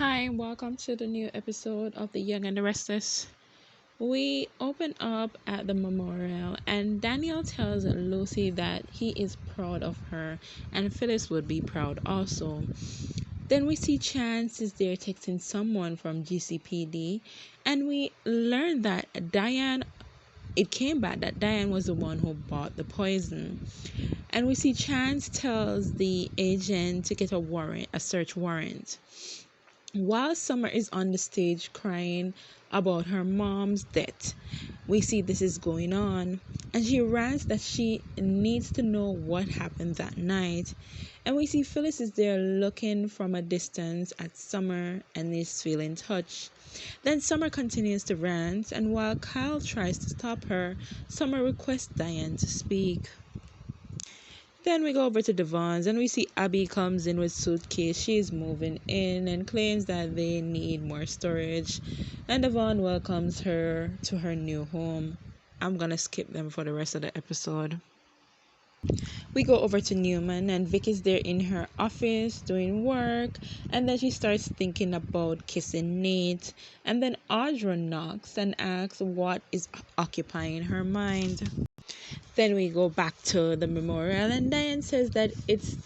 Hi, welcome to the new episode of The Young and the Restless. We open up at the memorial, and Daniel tells Lucy that he is proud of her, and Phyllis would be proud also. Then we see Chance is there texting someone from GCPD, and we learn that it came back that Diane was the one who bought the poison. And we see Chance tells the agent to get a search warrant. While Summer is on the stage crying about her mom's death, we see this is going on, and she rants that she needs to know what happened that night. And we see Phyllis is there looking from a distance at Summer and is feeling touched. Then Summer continues to rant, and while Kyle tries to stop her, Summer requests Diane to speak. Then we go over to Devon's and we see Abby comes in with suitcase. She's moving in and claims that they need more storage. And Devon welcomes her to her new home. I'm gonna skip them for the rest of the episode. We go over to Newman and Vic is there in her office doing work, and then she starts thinking about kissing Nate, and then Audra knocks and asks what is occupying her mind. Then we go back to the memorial, and Diane says that it's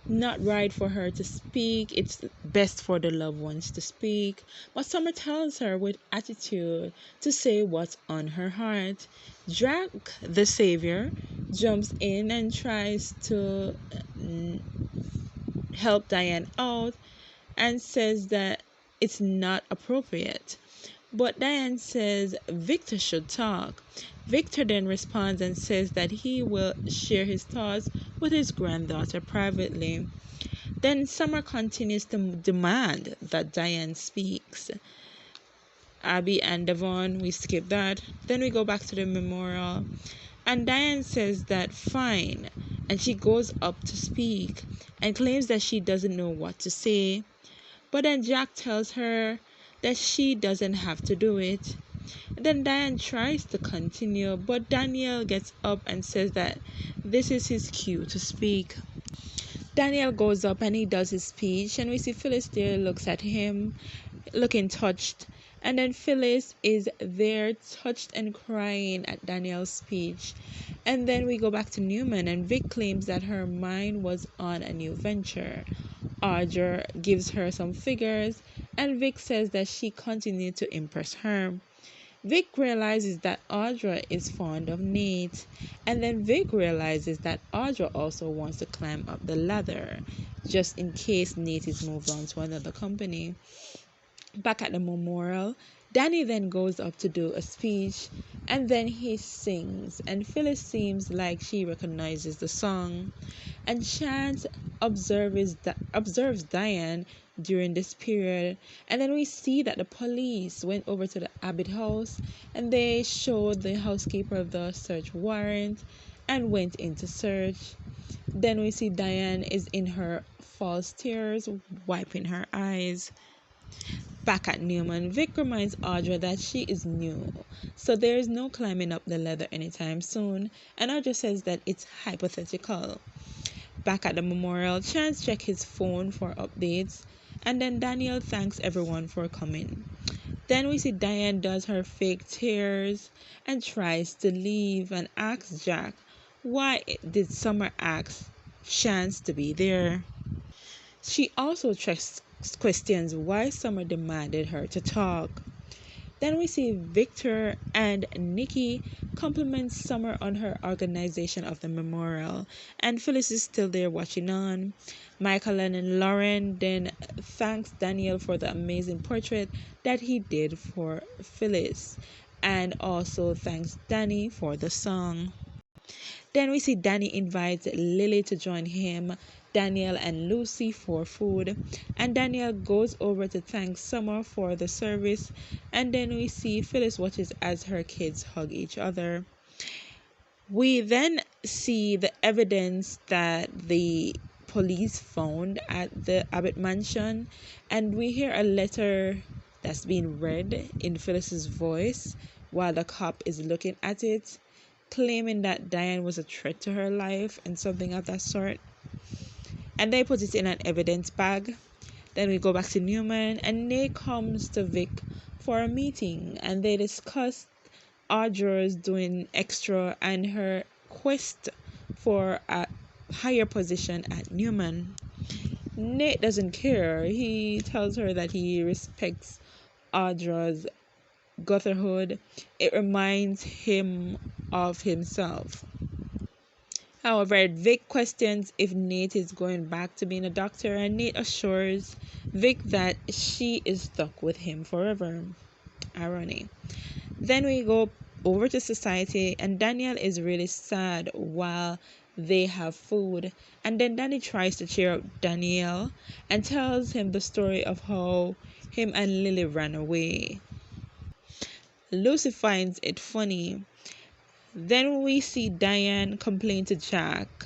not right for her to speak. It's best for the loved ones to speak. But Summer tells her with attitude to say what's on her heart. Jack, the savior, jumps in and tries to help Diane out and says that it's not appropriate. But Diane says Victor should talk. Victor then responds and says that he will share his thoughts with his granddaughter privately. Then Summer continues to demand that Diane speaks. Abby and Devon, we skip that. Then we go back to the memorial. And Diane says that fine. And she goes up to speak and claims that she doesn't know what to say. But then Jack tells her that she doesn't have to do it. Then Diane tries to continue, but Daniel gets up and says that this is his cue to speak. Daniel goes up and he does his speech, and we see Phyllis there looks at him, looking touched. And then Phyllis is there touched and crying at Daniel's speech. And then we go back to Newman, and Vic claims that her mind was on a new venture. Audra gives her some figures, and Vic says that she continued to impress her. Vic realizes that Audra is fond of Nate, and then Vic realizes that Audra also wants to climb up the ladder, just in case Nate is moved on to another company. Back at the memorial, Danny then goes up to do a speech, and then he sings, and Phyllis seems like she recognizes the song. And Chance observes Diane during this period, and then we see that the police went over to the Abbott house, and they showed the housekeeper the search warrant and went into search. Then we see Diane is in her false tears, wiping her eyes. Back at Newman, Vic reminds Audra that she is new, so there is no climbing up the ladder anytime soon, and Audra says that it's hypothetical. Back at the memorial, Chance checks his phone for updates, and then Daniel thanks everyone for coming. Then we see Diane does her fake tears and tries to leave and asks Jack why did Summer ask Chance to be there. She also questions why Summer demanded her to talk. Then we see Victor and Nikki compliment Summer on her organization of the memorial, and Phyllis is still there watching on. Michael and Lauren then thanks Daniel for the amazing portrait that he did for Phyllis, and also thanks Danny for the song. Then we see Danny invites Lily to join him, Daniel and Lucy for food, and Daniel goes over to thank Summer for the service, and then we see Phyllis watches as her kids hug each other. We then see the evidence that the police found at the Abbott mansion, and we hear a letter that's being read in Phyllis's voice while the cop is looking at it, claiming that Diane was a threat to her life and something of that sort. And they put it in an evidence bag. Then we go back to Newman, and Nate comes to Vic for a meeting, and they discuss Audra's doing extra and her quest for a higher position at Newman. Nate doesn't care. He tells her that he respects Audra's gotherhood. It reminds him of himself. However, Vic questions if Nate is going back to being a doctor, and Nate assures Vic that she is stuck with him forever. Irony. Then we go over to society, and Daniel is really sad while they have food. And then Danny tries to cheer up Daniel and tells him the story of how him and Lily ran away. Lucy finds it funny. Then we see Diane complain to Jack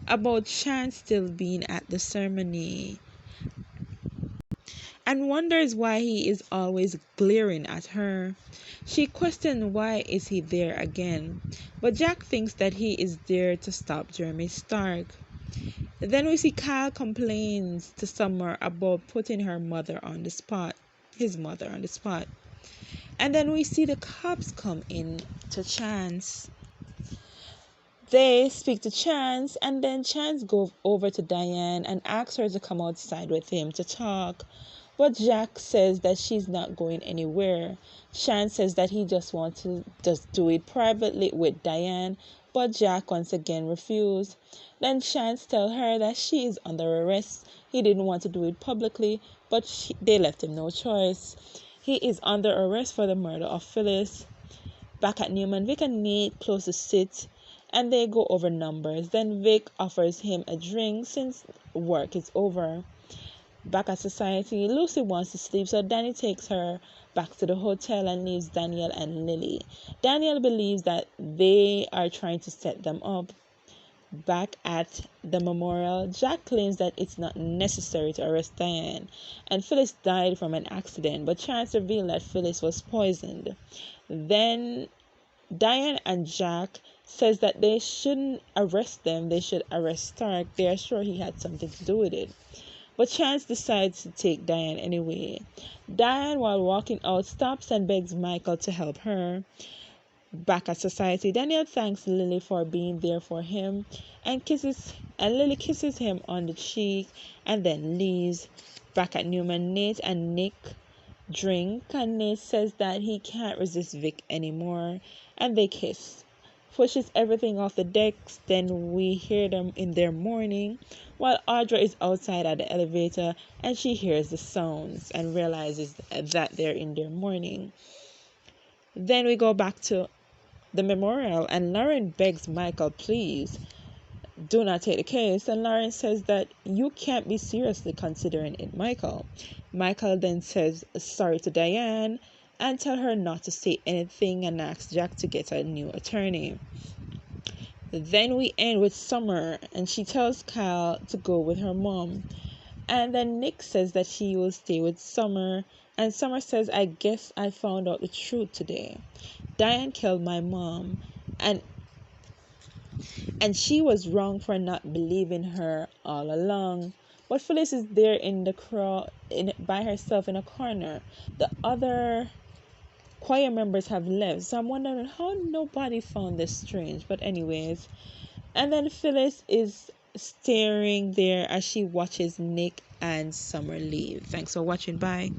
about Chance still being at the ceremony and wonders why he is always glaring at her. She questions why is he there again, but Jack thinks that he is there to stop Jeremy Stark. Then we see Kyle complains to Summer about putting his mother on the spot. And then we see the cops come in to Chance. They speak to Chance, and then Chance goes over to Diane and asks her to come outside with him to talk. But Jack says that she's not going anywhere. Chance says that he just wants to just do it privately with Diane, but Jack once again refused. Then Chance tells her that she is under arrest. He didn't want to do it publicly, but they left him no choice. He is under arrest for the murder of Phyllis. Back at Newman, Vic and Nate close to sit, and they go over numbers. Then Vic offers him a drink since work is over. Back at society, Lucy wants to sleep, so Danny takes her back to the hotel and leaves Daniel and Lily. Daniel believes that they are trying to set them up. Back at the memorial, Jack claims that it's not necessary to arrest Diane, and Phyllis died from an accident, but Chance revealed that Phyllis was poisoned. Then Diane and Jack says that they shouldn't arrest them, they should arrest Stark. They are sure he had something to do with it. But Chance decides to take Diane anyway. Diane, while walking out, stops and begs Michael to help her. Back at society, Daniel thanks Lily for being there for him and Lily kisses him on the cheek and then leaves. Back at Newman, Nate and Nick drink, and Nate says that he can't resist Vic anymore, and they kiss. Pushes everything off the decks. Then we hear them in their morning while Audra is outside at the elevator, and she hears the sounds and realizes that they're in their morning. Then we go back to the memorial, and Lauren begs Michael, please do not take the case, and Lauren says that you can't be seriously considering it, Michael. Michael then says sorry to Diane and tell her not to say anything and asks Jack to get a new attorney. Then we end with Summer, and she tells Kyle to go with her mom. And then Nick says that he will stay with Summer, and Summer says, I guess I found out the truth today. Diane killed my mom, and she was wrong for not believing her all along. But Phyllis is there in the crowd, by herself in a corner. The other choir members have left, so I'm wondering how nobody found this strange. But anyways, and then Phyllis is staring there as she watches Nick and Summer leave. Thanks for watching. Bye.